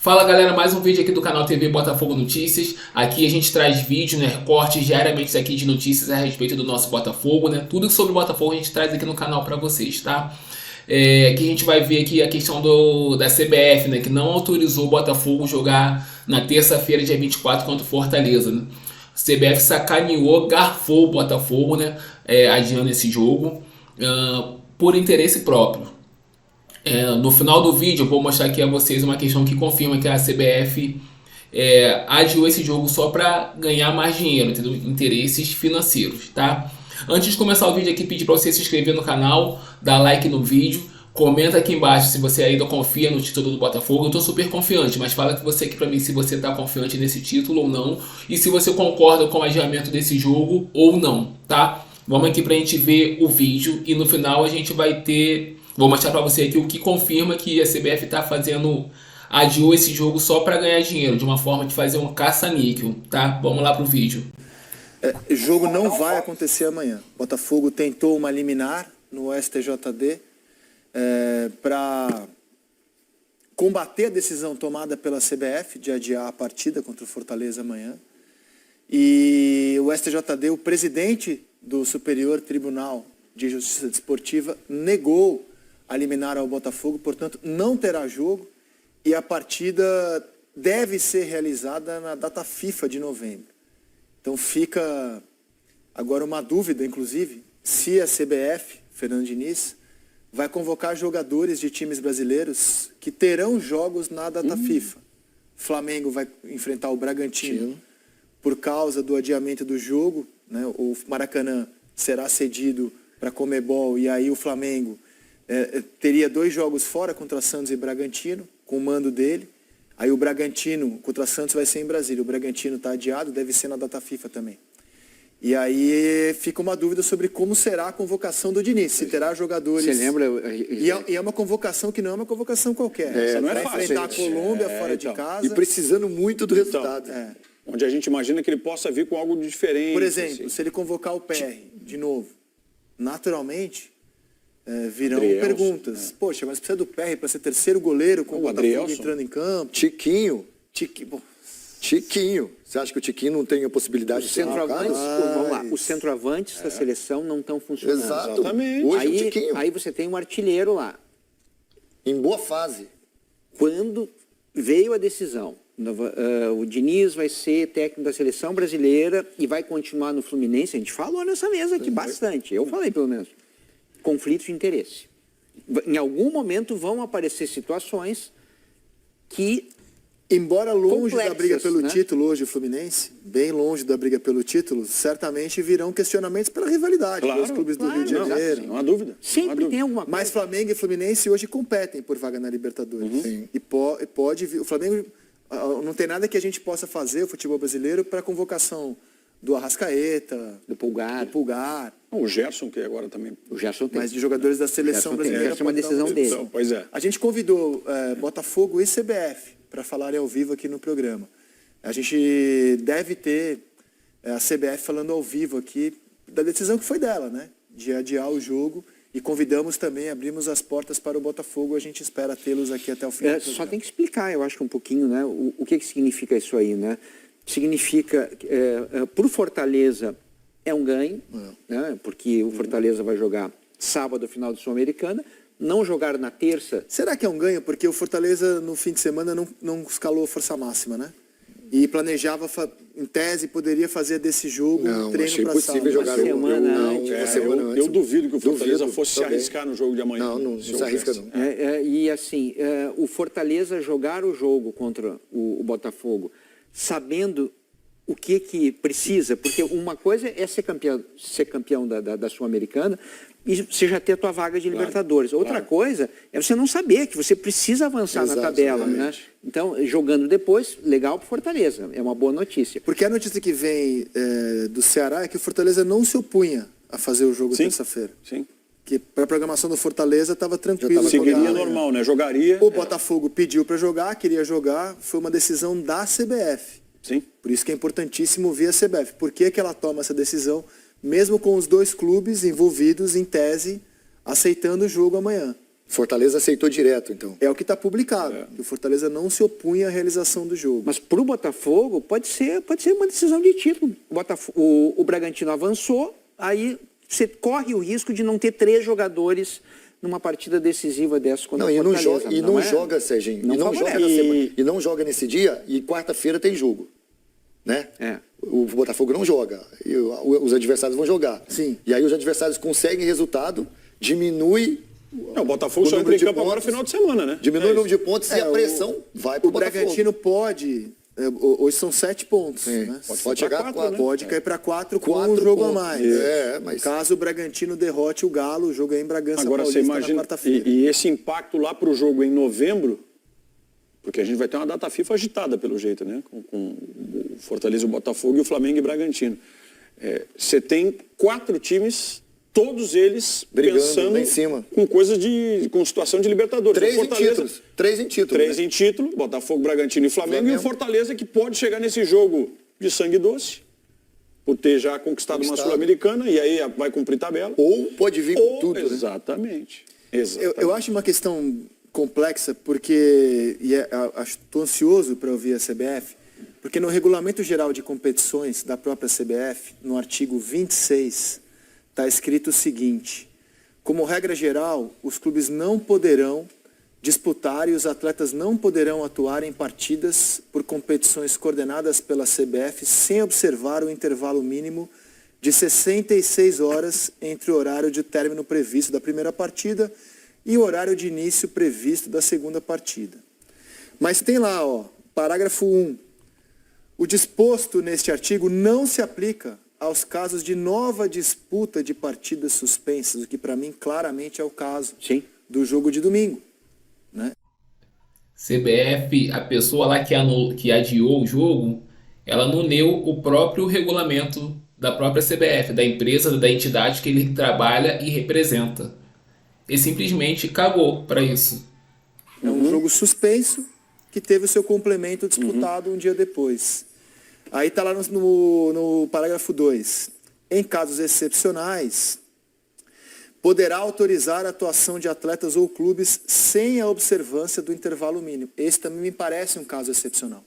Fala galera, mais um vídeo aqui do canal TV Botafogo Notícias. Aqui a gente traz vídeos, né, cortes diariamente aqui de notícias a respeito do nosso Botafogo, né? Tudo sobre o Botafogo a gente traz aqui no canal para vocês, tá? Aqui a gente vai ver aqui a questão da CBF, né, que não autorizou o Botafogo jogar na terça-feira, dia 24, contra o Fortaleza, né? A CBF sacaneou, garfou o Botafogo, né, adiando esse jogo por interesse próprio. No final do vídeo eu vou mostrar aqui a vocês uma questão que confirma que a CBF adiou esse jogo só para ganhar mais dinheiro, entendeu? Interesses financeiros, tá? Antes de começar o vídeo aqui, pedir para você se inscrever no canal, dar like no vídeo, comenta aqui embaixo se você ainda confia no título do Botafogo. Eu tô super confiante, mas fala que você aqui para mim se você tá confiante nesse título ou não, e se você concorda com o adiamento desse jogo ou não, tá? Vamos aqui pra gente ver o vídeo e no final a gente vai ter... Vou mostrar pra você aqui o que confirma que a CBF tá adiou esse jogo só pra ganhar dinheiro, de uma forma de fazer um caça-níquel, tá? Vamos lá pro vídeo. O jogo não vai acontecer amanhã. Botafogo tentou uma liminar no STJD para combater a decisão tomada pela CBF de adiar a partida contra o Fortaleza amanhã. E o STJD, o presidente do Superior Tribunal de Justiça Desportiva, negou a liminar ao Botafogo, portanto não terá jogo e a partida deve ser realizada na data FIFA de novembro. Então fica agora uma dúvida, inclusive, se a CBF, Fernando Diniz, vai convocar jogadores de times brasileiros que terão jogos na data FIFA. Flamengo vai enfrentar o Bragantino por causa do adiamento do jogo, né? O Maracanã será cedido para a Conmebol e aí o Flamengo teria 2 jogos fora contra Santos e Bragantino, com o mando dele. Aí o Bragantino contra Santos vai ser em Brasília. O Bragantino está adiado, deve ser na data FIFA também. E aí fica uma dúvida sobre como será a convocação do Diniz, se terá jogadores... Você lembra? E é uma convocação que não é uma convocação qualquer. Não é fácil. Enfrentar a Colômbia fora de casa. E precisando muito do resultado. Onde a gente imagina que ele possa vir com algo diferente. Por exemplo, assim. se ele convocar o PR de novo, naturalmente... virão Adrielson, perguntas. Poxa, mas precisa do PR para ser terceiro goleiro com o Botafogo Adrielson entrando em campo? Tiquinho. Você acha que o Tiquinho não tem a possibilidade Os de ser centroavantes, marcado? vamos lá, os centroavantes da seleção não estão funcionando. Exato. Exatamente. Hoje o Tiquinho, Aí você tem um artilheiro lá. em boa fase. Quando veio a decisão, o Diniz vai ser técnico da seleção brasileira e vai continuar no Fluminense, a gente falou nessa mesa aqui bastante, eu falei pelo menos, conflito de interesse. Em algum momento vão aparecer situações que... Embora longe da complexas, briga pelo né? título hoje, o Fluminense, bem longe da briga pelo título, certamente virão questionamentos pela rivalidade Claro, dos clubes do Rio de Não, Janeiro. não há dúvida. Não há Sempre dúvida. tem alguma coisa. Mas Flamengo e Fluminense hoje competem por vaga na Libertadores. E pode vir... O Flamengo... Não tem nada que a gente possa fazer, o futebol brasileiro, para a convocação do Arrascaeta, Do Pulgar. O Gerson, que agora também... O Gerson tem. mas de jogadores da seleção Gerson tem. brasileira. Essa é uma pode dar decisão dele. Então, pois é. A gente convidou Botafogo e CBF para falarem ao vivo aqui no programa. A gente deve ter a CBF falando ao vivo aqui da decisão que foi dela, né? De adiar o jogo. E convidamos também, abrimos as portas para o Botafogo. A gente espera tê-los aqui até o fim do programa. Só tem que explicar, eu acho que um pouquinho, né? O que significa isso aí, né? Significa, para o Fortaleza, é um ganho, né? Porque o Fortaleza vai jogar sábado, final de Sul-Americana. Não jogar na terça... Será que é um ganho? Porque o Fortaleza, no fim de semana, não escalou força máxima, né? E planejava, em tese, poderia fazer desse jogo Não, treino achei para impossível sábado. jogar Uma semana não, antes. uma semana eu antes. duvido que o Fortaleza Duvido fosse se também. arriscar no jogo de amanhã. Não se arrisca não. E assim, o Fortaleza jogar o jogo contra o Botafogo, sabendo o que precisa, porque uma coisa é ser campeão da Sul-Americana e você já ter a tua vaga de Libertadores. Outra coisa é você não saber que você precisa avançar na tabela, né? Então, jogando depois, legal para Fortaleza, é uma boa notícia. Porque a notícia que vem do Ceará é que o Fortaleza não se opunha a fazer o jogo terça-feira. Sim. Que para a programação do Fortaleza estava tranquilo. Seguiria normal, né? Jogaria. O Botafogo pediu para jogar, queria jogar, foi uma decisão da CBF. Sim. Por isso que é importantíssimo ouvir a CBF. Por que ela toma essa decisão, mesmo com os 2 clubes envolvidos, em tese, aceitando o jogo amanhã? Fortaleza aceitou direto, então. É o que está publicado. Que o Fortaleza não se opunha à realização do jogo. Mas para o Botafogo pode ser uma decisão de título. O Bragantino avançou, aí você corre o risco de não ter 3 jogadores numa partida decisiva dessa contra o Fortaleza. Não joga, Serginho. E não joga nesse dia, e quarta-feira tem jogo. Né? O Botafogo não joga. E os adversários vão jogar. Sim. E aí os adversários conseguem resultado, diminui. O Botafogo só entra em campo agora no final de semana, né? Diminui o número de pontos e a pressão vai para o Botafogo. O Bragantino pode. Hoje são 7 pontos. Né? Pode chegar a 4. Né? Pode cair para 4 com um jogo a mais. Mas... Caso o Bragantino derrote o Galo, o jogo é em Bragança agora, Paulista você imagina, na quarta-feira. E esse impacto lá para o jogo em novembro, porque a gente vai ter uma data FIFA agitada pelo jeito, né? Com o Fortaleza, o Botafogo e o Flamengo e o Bragantino. Você tem 4 times, todos eles brigando pensando lá em cima, com situação de Libertadores. 3 em títulos. 3 em título. 3 em título, Botafogo, Bragantino e Flamengo. E o Fortaleza, que pode chegar nesse jogo de sangue doce, por ter já conquistado uma Sul-Americana, e aí vai cumprir tabela. Ou pode vir com tudo. Exatamente. Eu acho uma questão complexa, porque estou ansioso para ouvir a CBF, porque no Regulamento Geral de Competições da própria CBF, no artigo 26, está escrito o seguinte: como regra geral, os clubes não poderão disputar e os atletas não poderão atuar em partidas por competições coordenadas pela CBF sem observar o intervalo mínimo de 66 horas entre o horário de término previsto da primeira partida e o horário de início previsto da segunda partida. Mas tem lá, parágrafo 1. O disposto neste artigo não se aplica aos casos de nova disputa de partidas suspensas, o que para mim claramente é o caso do jogo de domingo. Né? CBF, a pessoa lá que adiou o jogo, ela não leu o próprio regulamento da própria CBF, da empresa, da entidade que ele trabalha e representa. Ele simplesmente cagou para isso. É um jogo suspenso que teve o seu complemento disputado um dia depois. Aí está lá no parágrafo 2. Em casos excepcionais, poderá autorizar a atuação de atletas ou clubes sem a observância do intervalo mínimo. Esse também me parece um caso excepcional.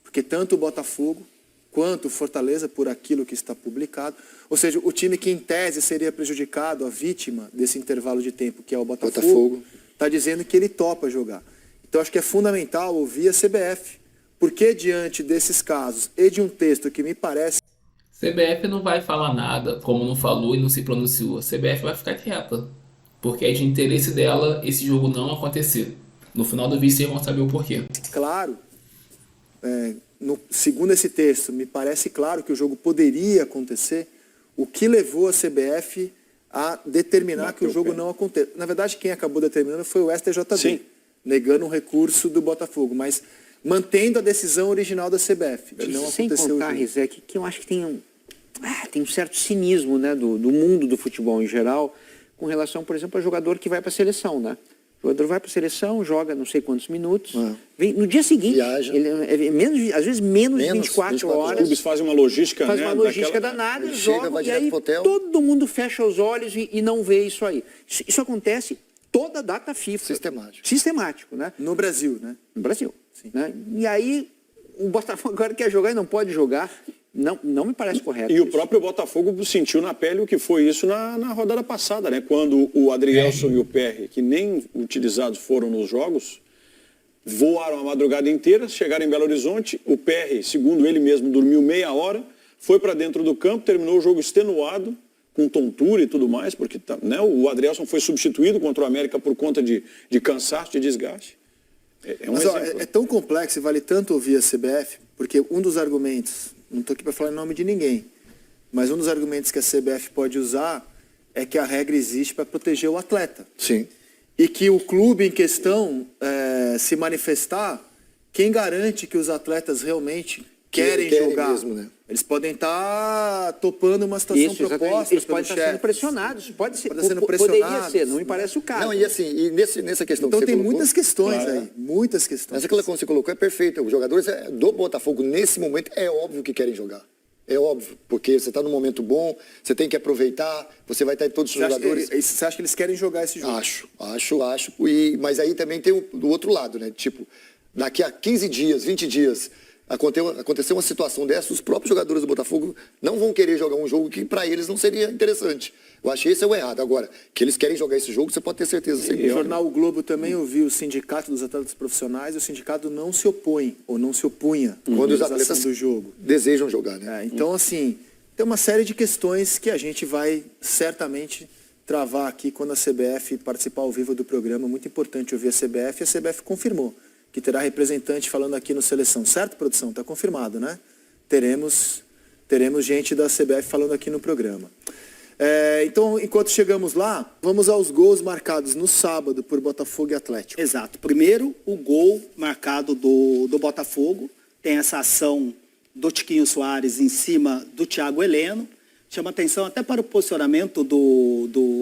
Porque tanto o Botafogo quanto o Fortaleza, por aquilo que está publicado, ou seja, o time que em tese seria prejudicado, a vítima desse intervalo de tempo, que é o Botafogo, está dizendo que ele topa jogar. Então acho que é fundamental ouvir a CBF, porque diante desses casos e de um texto que me parece... CBF não vai falar nada, como não falou e não se pronunciou. A CBF vai ficar quieta, porque é de interesse dela esse jogo não acontecer. No final do vídeo vocês vão saber o porquê. Claro, segundo esse texto, me parece claro que o jogo poderia acontecer, o que levou a CBF a determinar que o jogo não aconteça. Na verdade, quem acabou determinando foi o STJD, negando um recurso do Botafogo, mas mantendo a decisão original da CBF, de não acontecer Sem contar, Rizek, que eu acho que tem um certo cinismo, né, do mundo do futebol em geral, com relação, por exemplo, a jogador que vai para a seleção, né? O jogador vai para a seleção, joga não sei quantos minutos, vem, no dia seguinte, às vezes menos de 24 horas. Os clubes fazem uma logística, uma logística danada, joga e aí todo mundo fecha os olhos e não vê isso aí. Isso acontece toda data FIFA. Sistemático, né? No Brasil, né? No Brasil. Né? E aí o Botafogo agora quer jogar e não pode jogar. Não me parece correto. E o próprio Botafogo sentiu na pele o que foi isso na rodada passada, né? Quando o Adrielson e o PR, que nem utilizados foram nos jogos, voaram a madrugada inteira, chegaram em Belo Horizonte, o PR, segundo ele mesmo, dormiu meia hora, foi para dentro do campo, terminou o jogo extenuado, com tontura e tudo mais, porque né, o Adrielson foi substituído contra o América por conta de cansaço, de desgaste. É tão complexo e vale tanto ouvir a CBF, porque um dos argumentos, não estou aqui para falar em nome de ninguém, mas um dos argumentos que a CBF pode usar é que a regra existe para proteger o atleta. Sim. E que o clube em questão se manifestar, quem garante que os atletas realmente querem jogar? Mesmo, né? Eles podem estar topando uma situação proposta. Eles podem estar sendo pressionados. Poderia ser, não me parece o caso. Não, e assim, nessa questão então que você tem colocou, muitas questões aí, muitas questões. Essa que você colocou é perfeita. Os jogadores do Botafogo, nesse momento, é óbvio que querem jogar. É óbvio, porque você está num momento bom, você tem que aproveitar, você vai estar em todos os jogadores. Você acha que eles querem jogar esse jogo? Acho. Mas aí também tem do outro lado, né? Tipo, daqui a 15 dias, 20 dias, aconteceu uma situação dessa, os próprios jogadores do Botafogo não vão querer jogar um jogo que para eles não seria interessante. Eu achei esse é o errado. Agora, que eles querem jogar esse jogo, você pode ter certeza. O jornal O Globo também ouviu o sindicato dos atletas profissionais e o sindicato não se opõe, ou não se opunha quando os atletas do jogo. Desejam jogar, né? Então, assim, tem uma série de questões que a gente vai certamente travar aqui quando a CBF participar ao vivo do programa. Muito importante ouvir a CBF, e a CBF confirmou que terá representante falando aqui no Seleção. Certo, produção? Está confirmado, né? Teremos gente da CBF falando aqui no programa. Então, enquanto chegamos lá, vamos aos gols marcados no sábado por Botafogo e Atlético. Exato. Primeiro, o gol marcado do Botafogo. Tem essa ação do Tiquinho Soares em cima do Thiago Heleno. Chama atenção até para o posicionamento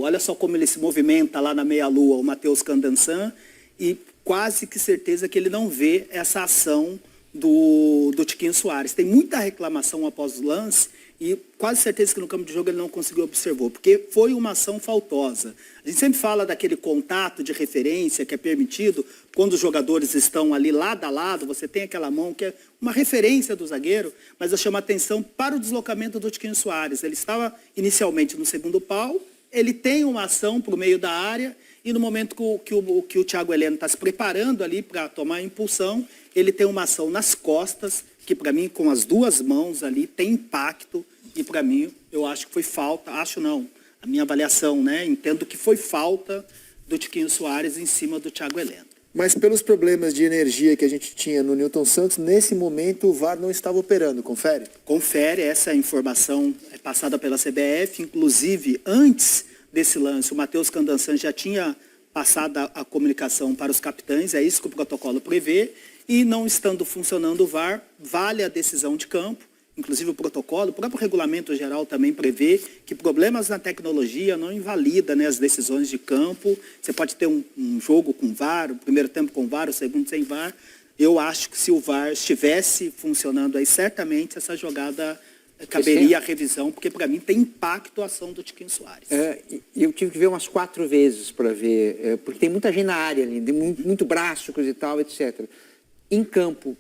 olha só como ele se movimenta lá na meia-lua, o Matheus Candansan, e quase que certeza que ele não vê essa ação do Tiquinho Soares. Tem muita reclamação após o lance e quase certeza que no campo de jogo ele não conseguiu observar, porque foi uma ação faltosa. A gente sempre fala daquele contato de referência que é permitido quando os jogadores estão ali lado a lado, você tem aquela mão que é uma referência do zagueiro, mas eu chamo a atenção para o deslocamento do Tiquinho Soares. Ele estava inicialmente no segundo pau, ele tem uma ação para o meio da área e no momento que o Thiago Heleno está se preparando ali para tomar a impulsão, ele tem uma ação nas costas, que para mim, com as duas mãos ali, tem impacto. E para mim, eu acho que foi falta, a minha avaliação, né? Entendo que foi falta do Tiquinho Soares em cima do Thiago Heleno. Mas pelos problemas de energia que a gente tinha no Newton Santos, nesse momento o VAR não estava operando, confere? Confere, essa informação é passada pela CBF, inclusive antes desse lance, o Matheus Candansan já tinha passado a comunicação para os capitães, é isso que o protocolo prevê, e não estando funcionando o VAR, vale a decisão de campo, inclusive o protocolo, o próprio regulamento geral também prevê que problemas na tecnologia não invalida, né, as decisões de campo. Você pode ter um jogo com VAR, o primeiro tempo com VAR, o segundo sem VAR. Eu acho que se o VAR estivesse funcionando aí, certamente essa jogada caberia a revisão, porque para mim tem impacto a ação do Tiquinho Soares. Eu tive que ver umas 4 vezes para ver, porque tem muita gente na área ali, muito braço, coisa e tal, etc. Em campo,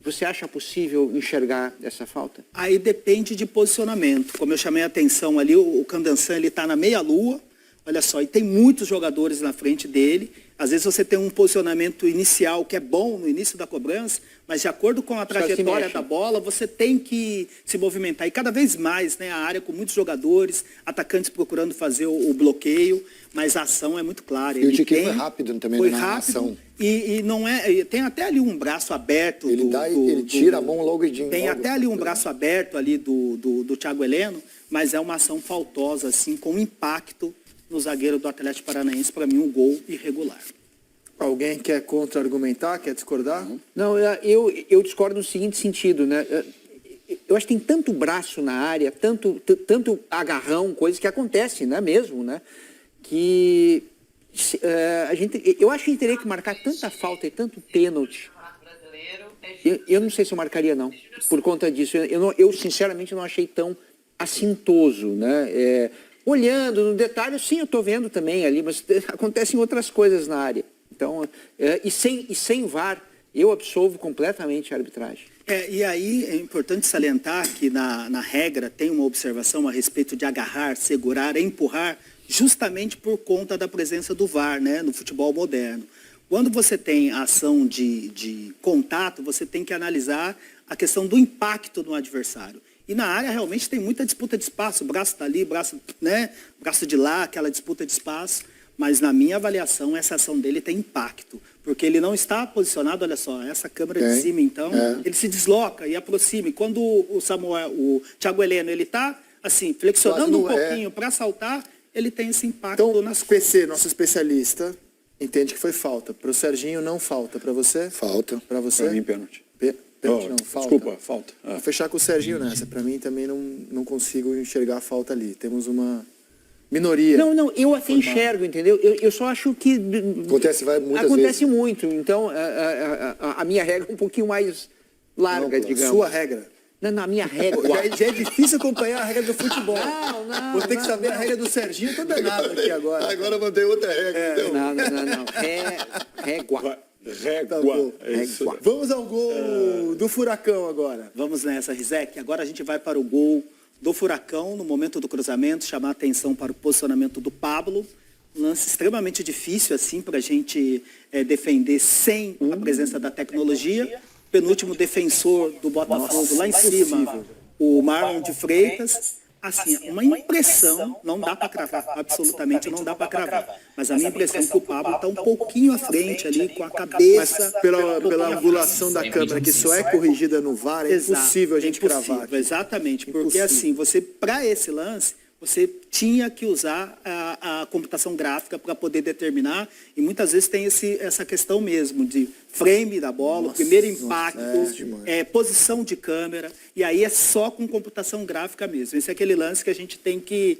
você acha possível enxergar essa falta? Aí depende de posicionamento. Como eu chamei a atenção ali, o Candansan está na meia-lua, olha só, e tem muitos jogadores na frente dele. Às vezes você tem um posicionamento inicial que é bom no início da cobrança, mas de acordo com a trajetória da bola, você tem que se movimentar. E cada vez mais, né, a área com muitos jogadores, atacantes procurando fazer o bloqueio, mas a ação é muito clara. E o Tiquinho foi rápido também na ação. E não é, tem até ali um braço aberto. Ele tira a mão logo de Tem até ali um braço aberto ali do Thiago Heleno, mas é uma ação faltosa, assim, com impacto no zagueiro do Atlético Paranaense, para mim, um gol irregular. Alguém quer contra-argumentar, quer discordar? Não, eu discordo no seguinte sentido, né? Eu acho que tem tanto braço na área, tanto agarrão, coisas que acontecem, né, mesmo, né? Que eu acho que teria que marcar tanta falta e tanto pênalti. Eu não sei se eu marcaria, não, por conta disso. Eu sinceramente, não achei tão assintoso, né? Olhando no detalhe, sim, eu estou vendo também ali, mas acontecem outras coisas na área. Então, e sem VAR, eu absolvo completamente a arbitragem. E aí é importante salientar que na regra tem uma observação a respeito de agarrar, segurar, empurrar, justamente por conta da presença do VAR, né, no futebol moderno. Quando você tem a ação de contato, você tem que analisar a questão do impacto no adversário. E na área realmente tem muita disputa de espaço, o braço está ali, braço de lá, aquela disputa de espaço. Mas na minha avaliação, essa ação dele tem impacto. Porque ele não está posicionado, olha só, essa câmera de cima, então, ele se desloca e aproxima. E quando o Thiago Heleno, ele está, assim, flexionando um pouquinho para saltar, ele tem esse impacto então, nas PC, nosso especialista, entende que foi falta. Para o Serginho, não falta. Para você? Falta. Para você? Para mim, pênalti. Pênalti não, falta. Desculpa, falta. Vou fechar com o Serginho nessa. Para mim, também não consigo enxergar a falta ali. Temos uma minoria. Não, eu até enxergo, entendeu? Eu só acho que acontece muito. Então, a minha regra é um pouquinho mais larga, digamos. Sua regra? Na minha régua. Já é difícil acompanhar a regra do futebol. Não, Vou ter que saber a regra do Serginho, tô danado aqui agora. Agora mandei outra regra. Então. Não. Régua. Tá bom. É isso. Vamos ao gol do Furacão agora. Vamos nessa, Rizek. Agora a gente vai para o gol do Furacão, no momento do cruzamento, chamar a atenção para o posicionamento do Pablo. Um lance extremamente difícil, assim, para a gente defender sem a presença da tecnologia. Penúltimo defensor do Botafogo lá em cima, o Marlon de Freitas. Assim, uma impressão, não dá para cravar, absolutamente não dá para cravar. Mas a minha impressão é que o Pablo está um pouquinho à frente ali, com a cabeça... Mas pela angulação da câmera, que só é corrigida no VAR, é impossível a gente cravar aqui. Exatamente, porque assim, para esse lance, você tinha que usar a computação gráfica para poder determinar, e muitas vezes tem essa questão mesmo de frame da bola, primeiro impacto, posição de câmera, e aí é só com computação gráfica mesmo. Esse é aquele lance que a gente tem que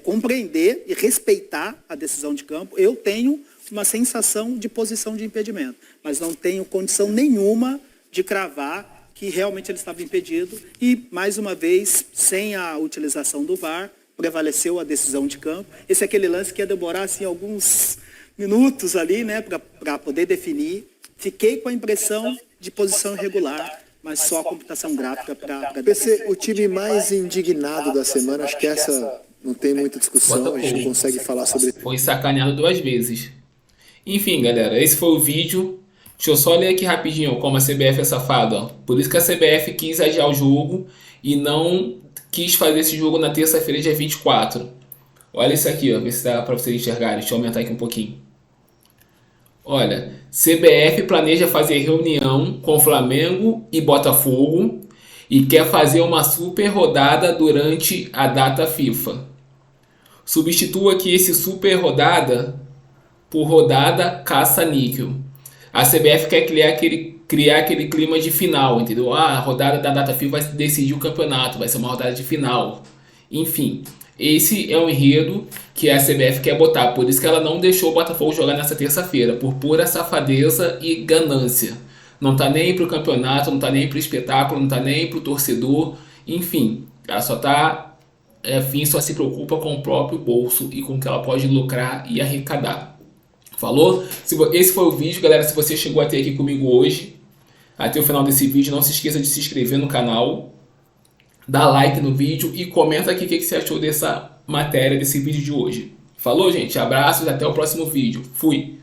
compreender e respeitar a decisão de campo. Eu tenho uma sensação de posição de impedimento, mas não tenho condição nenhuma de cravar que realmente ele estava impedido, e mais uma vez, sem a utilização do VAR, prevaleceu a decisão de campo. Esse é aquele lance que ia demorar assim, alguns minutos ali, né, para poder definir. Fiquei com a impressão de posição irregular, mas só a computação gráfica para PC, o time mais indignado da semana, acho que essa não tem muita discussão, a gente consegue falar sobre... Foi sacaneado 2 vezes. Enfim, galera, esse foi o vídeo. Deixa eu só ler aqui rapidinho como a CBF é safada. Ó. Por isso que a CBF quis adiar o jogo e não quis fazer esse jogo na terça-feira, dia 24. Olha isso aqui, ó, ver se dá para vocês enxergarem. Deixa eu aumentar aqui um pouquinho. Olha, CBF planeja fazer reunião com Flamengo e Botafogo e quer fazer uma super rodada durante a data FIFA. Substitua aqui esse super rodada por rodada caça-níquel. A CBF quer criar aquele clima de final, entendeu? A rodada da data FIFA vai decidir o campeonato, vai ser uma rodada de final. Enfim, esse é o enredo que a CBF quer botar. Por isso que ela não deixou o Botafogo jogar nessa terça-feira, por pura safadeza e ganância. Não tá nem pro campeonato, não tá nem pro espetáculo, não tá nem pro torcedor. Enfim, ela só tá só se preocupa com o próprio bolso e com o que ela pode lucrar e arrecadar. Falou? Esse foi o vídeo, galera. Se você chegou até aqui comigo hoje, até o final desse vídeo, não se esqueça de se inscrever no canal, dá like no vídeo e comenta aqui o que você achou dessa matéria, desse vídeo de hoje. Falou, gente? Abraços, até o próximo vídeo. Fui!